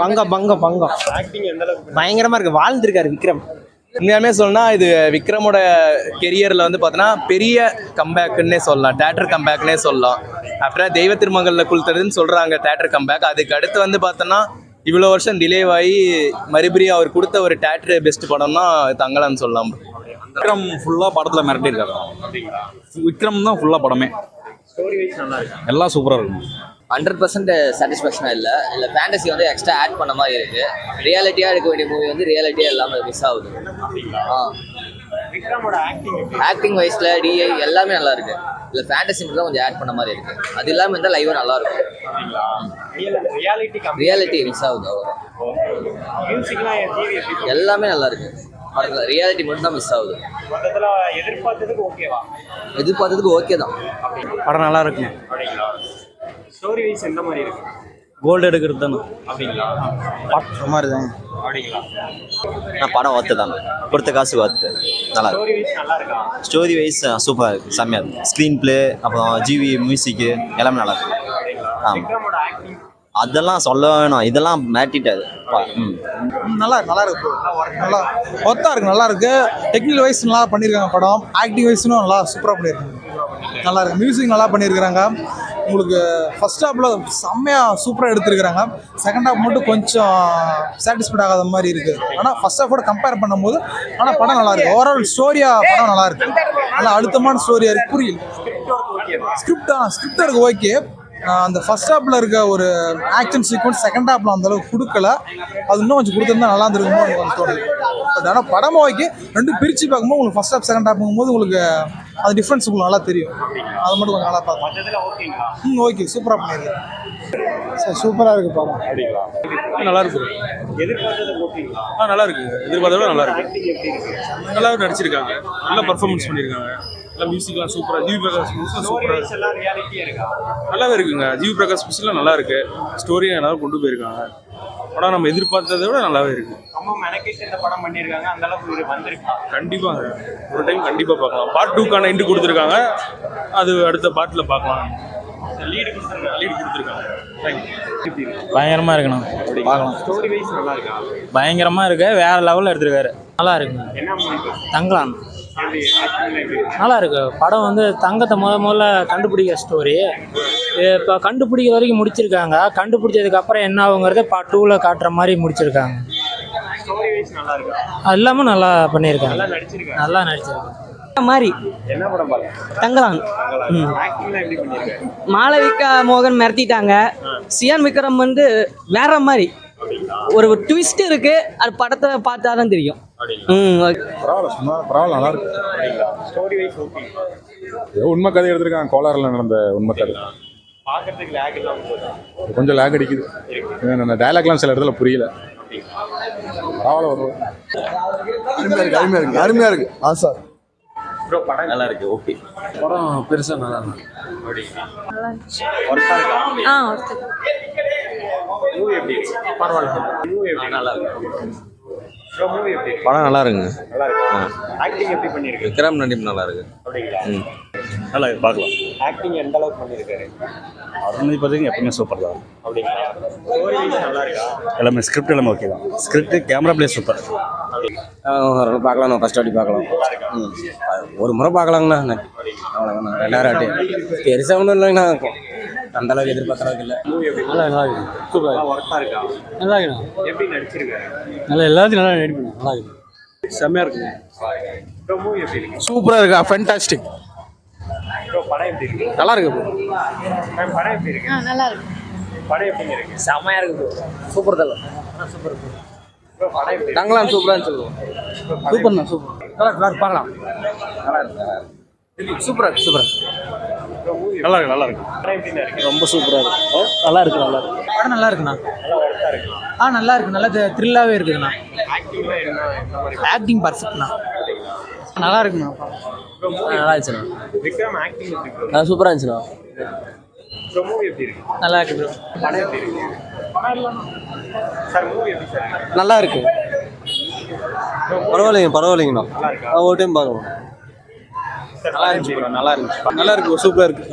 பங்கம் பங்கம் பங்கம் ஆக்டிங் எந்த அளவுக்கு பயங்கரமா இருக்கு. வாழ்ந்துருக்காரு விக்ரம். உண்மையாலுமே சொல்லணும்னா இது விக்ரமோட கெரியரில் வந்து பார்த்தோன்னா பெரிய கம்பேக்குன்னே சொல்லலாம், தேட்டர் கம்பேக்னே சொல்லலாம். ஆஃப்டர் தெய்வ திருமகளில் குளுத்துறதுன்னு சொல்கிறாங்க தேட்டர் கம்பேக். அதுக்கு அடுத்து வந்து பார்த்தோன்னா இவ்வளோ வருஷம் டிலே ஆகி மறுபடியும் அவர் கொடுத்த ஒரு தேட்டர் பெஸ்ட் படம்னா தங்கலான்னு சொல்லலாம். விக்ரம் ஃபுல்லாக படத்தில் மிரட்டியிருக்காரு. விக்ரம் தான் ஃபுல்லாக படமே. ஸ்டோரி வைஸ் நல்லா இருக்கு. எல்லாம் சூப்பராக இருக்கும். 100% சாட்டிஸ்ஃபேக்ஷனாக இல்லை ஃபேண்டசி வந்து எக்ஸ்ட்ரா ஆட் பண்ண மாதிரி இருக்குது. ரியாலிட்டியாக எடுக்க வேண்டிய மூவி வந்து ரியாலிட்டியாக இல்லாமல் மிஸ் ஆகுது. விக்ரமோட ஆக்டிங் வைஸில் டிஐ எல்லாமே நல்லா இருக்குது. இல்லை ஃபேண்டசி மட்டும் தான் கொஞ்சம் ஆட் பண்ண மாதிரி இருக்குது. அது இல்லாமல் இருந்தால் லைவாக நல்லா இருக்கும். ரியாலிட்டி மிஸ் ஆகுது. எல்லாமே நல்லா இருக்கு. ரியாலிட்டி மட்டும் தான் மிஸ் ஆகுது. எதிர்பார்த்ததுக்கு ஓகே தான். படம் நல்லா இருக்குங்க. ஸ்டோரி வைஸ் எந்த மாதிரி இருக்கு? கோல்டு எடுக்கிறது தானே. அப்படிங்களா? மாதிரி தாங்க. அப்படிங்களா? நான் படம் ஒர்த்து தாங்க, கொடுத்த காசு ஒர்த்து. நல்லா இருக்கு. ஸ்டோரி வைஸ் நல்லா இருக்கா? ஸ்டோரி வைஸ் சூப்பராக இருக்குது, செம்மையாக இருக்குது. ஸ்க்ரீன் பிளே, அப்புறம் ஜிவி மியூசிக்கு எல்லாமே நல்லா இருக்கு. விக்ரமோட ஆக்டிங் அதெல்லாம் சொல்ல வேணும், இதெல்லாம் மாட்டிட்டாது. நல்லா இருக்கு. நல்லா ஒர்த்தாக இருக்குது, நல்லா இருக்கு. டெக்னிக்கல் வைஸ் நல்லா பண்ணியிருக்காங்க படம். ஆக்டிங் வைஸ்னும் நல்லா சூப்பராக பண்ணியிருக்காங்க. நல்லா இருக்கு. மியூசிக் நல்லா பண்ணியிருக்கிறாங்க. உங்களுக்கு ஃபர்ஸ்ட் ஹாஃபில் செம்மையாக சூப்பராக எடுத்துருக்கிறாங்க. செகண்ட் ஹாஃப் மட்டும் கொஞ்சம் சாட்டிஸ்ஃபைட் ஆகாத மாதிரி இருக்குது. ஆனால் ஃபர்ஸ்ட் ஹாஃபோட கம்பேர் பண்ணும்போது ஆனால் படம் நல்லா இருக்குது. ஓவரால் ஸ்டோரியாக படம் நல்லா இருக்குது. நல்லா அழுத்தமான ஸ்டோரியாக இருக்குது. புரியல ஸ்கிரிப்ட் இருக்குது ஓகே. அந்த ஃபர்ஸ்ட் ஹாஃபில் இருக்க ஒரு ஆக்ஷன் சீக்வன்ஸ் செகண்ட் ஹாஃபில் அந்தளவுக்கு கொடுக்கல. அது இன்னும் கொஞ்சம் கொடுத்துருந்தா நல்லா இருந்திருக்குமோ எனக்கு தோணுது. பட் ஆனால் படமாக ஓகே. ரெண்டும் பிரித்து பார்க்கும்போது உங்களுக்கு ஃபர்ஸ்ட் ஹாஃப் செகண்ட் ஹாஃப்ங்கும்போது உங்களுக்கு அது டிஃப்ரென்ஸ் உங்களுக்கு நல்லா தெரியும். அதை மட்டும் கொஞ்சம் நல்லா பார்க்கலாம். ஓகே சூப்பராக பண்ணியிருக்கேன் சார். சூப்பராக இருக்குது படம். நல்லா இருக்கு. நல்லா இருக்கு. எதிர்பார்த்தோட நல்லா இருக்கு. நல்லா நடிச்சிருக்காங்க. நல்லா பர்ஃபார்மன்ஸ் பண்ணியிருக்காங்க. நல்லா மியூசிக்லாம் சூப்பராக. ஜிவி பிரகாஷ் சூப்பராக நல்லாவே இருக்குங்க. ஜிவி பிரகாஷ் மியூசிக்லாம் நல்லா இருக்கு. ஸ்டோரியை நல்லா கொண்டு போயிருக்காங்க. படம் நம்ம எதிர்பார்த்ததை விட நல்லாவே இருக்கு. கண்டிப்பாங்க ஒரு டைம் கண்டிப்பாக பார்க்கலாம். பார்ட் 2க்கான எண்டு கொடுத்துருக்காங்க. அது அடுத்த பார்ட்டில் பார்க்கலாம். லீடு கொடுத்துருக்காங்க. பயங்கரமா இருக்குண்ணா. பார்க்கலாம். ஸ்டோரி வைஸ் நல்லா இருக்கா? பயங்கரமா இருக்கு. வேற லெவலில் எடுத்துருக்காரு. நல்லா இருக்குங்க. தங்கலாம் நல்லா இருக்கு. படம் வந்து தங்கத்தை முதல்ல கண்டுபிடிக்கிற ஸ்டோரி. இப்போ கண்டுபிடிக்கிற வரைக்கும் முடிச்சிருக்காங்க. கண்டுபிடிச்சதுக்கு அப்புறம் என்ன ஆகுங்கிறத பார்ட் 2ல காட்டுற மாதிரி முடிச்சிருக்காங்க. எல்லாமே நல்லா பண்ணியிருக்காங்க. நல்லா நடிச்சிருக்காங்க மாதிரி என்ன படம் பாருங்க? தங்கலான். மாளவிகா மோகன் மிரட்டிட்டாங்க. சியான் விக்ரம் வந்து வேற மாதிரி ஒரு ட்விஸ்ட் இருக்கு. அது படத்தை பார்த்தா தான் தெரியும். பரவாயில்ல நல்லா இருக்கு. Story wise okay. உண்மை கதை எடுத்திருக்காங்க. கோலாரில் நடந்த உண்மை கதை. பார்க்கறதுக்கு லேக் இல்லாம போகுது. கொஞ்சம் லேக் அடிக்குது. டயலாக்லாம் சில இடத்துல புரியல. பரவாயில்ல. அருமையாக இருக்கு. சார் ப்ரோ படம் நல்லா இருக்கு. ஓகே. படம் பெருசாக நல்லா இருக்கு. மூவி எப்படி இருக்கு? பரவாயில்ல. மூவி எப்படி? நல்லா இருக்கு. ப்ரோ மூவி எப்படி இருக்கு? படம் நல்லா இருக்குங்க. நல்லா இருக்கு. ஆக்டிங் எப்படி பண்ணிருக்கு? விக்ரம் நடிப்பு நல்லா இருக்கு. அப்படிங்களா? நல்லா இருக்கு. பார்க்கலாம். ஆக்டிங் எந்த அளவுக்கு பண்ணிருக்காரு? அருணை பார்த்தீங்கன்னா எப்பவுமே சூப்பர் தான். அப்படிங்களா? ஸ்டோரி வைஸ் நல்லா இருக்கா? எல்லாமே ஸ்கிரிப்ட் எல்லாமே ஓகே தான். Script camera play super. பார்க்கலாம். நான் ஃபர்ஸ்ட் வாட்டி பார்க்கலாம். ஒரு முறை பார்க்கலாங்கண்ணா. அவ்வளோதாண்ணா. 2000 வாட்டி பெருசாக ஒன்றும் இல்லைங்கண்ணா. அந்த அளவுக்கு எதிர்பார்க்குற அளவுக்கு இல்லை. நல்லா இருக்கு. சூப்பராக ஒர்க்கா இருக்கா? நல்லா இருக்குண்ணா. எப்படி நடிச்சிருக்காரு? நல்லா எல்லாத்தையும் நல்லா நடிப்பேன். நல்லா இருக்கு. செம்மையாக இருக்குங்க. ப்ரோ மூவி எப்படி இருக்கு? சூப்பராக இருக்கா. ஃபேண்டாஸ்டிக். ப்ரோ படம் எப்படி இருக்கு? நல்லா இருக்கு. படம் எப்படி இருக்கு? நல்லா இருக்கு. படம் எப்படிங்க இருக்கு? செம்மையாக இருக்குது. சூப்பர் தான். சூப்பர். ப்ரோ படம் எப்படி இருக்கு? தங்கலாம் சூப்பரான்னு சொல்லுவோம். சூப்பர்ண்ணா. சூப்பர். நல்லா பார்க்கலாம். நல்லா இருக்கு. சூப்பராக இருக்கு. சூப்பராக நல்லா இருக்கு. நல்லா இருக்கு. படம் எப்படிங்க இருக்கு? ரொம்ப சூப்பராக இருக்கு. நல்லா இருக்கு. நல்லா இருக்கு. படம் நல்லா இருக்குண்ணா. நல்லா ஒர்க்கா இருக்கு. நல்லா இருக்கு. நல்லா த்ரில்லாகவே இருக்குதுண்ணா. ஆக்டிங்ல என்ன மாதிரி? ஆக்டிங் பர்ஃபெக்ட்ண்ணா. நல்லா இருக்குண்ணா. நல்லா இருந்துச்சுண்ணா. விக்ரம் ஆக்டிங் எப்படி இருக்கு? சூப்பராக இருந்துச்சுண்ணா. ப்ரோ மூவி எப்படி இருக்கு? நல்லா இருக்கு ப்ரோ. படம் எப்படி இருக்கு? சார் மூவி எப்படி சார் இருக்கு? நல்லா இருக்கு. பரவாயில்லைங்கண்ணா. நல்லா இருக்கா? ஒரு டைம் பார்க்கலாம். நல்லா இருந்துச்சு. நல்லா இருந்துச்சு. நல்லா இருக்கு. சூப்பராக இருக்கு.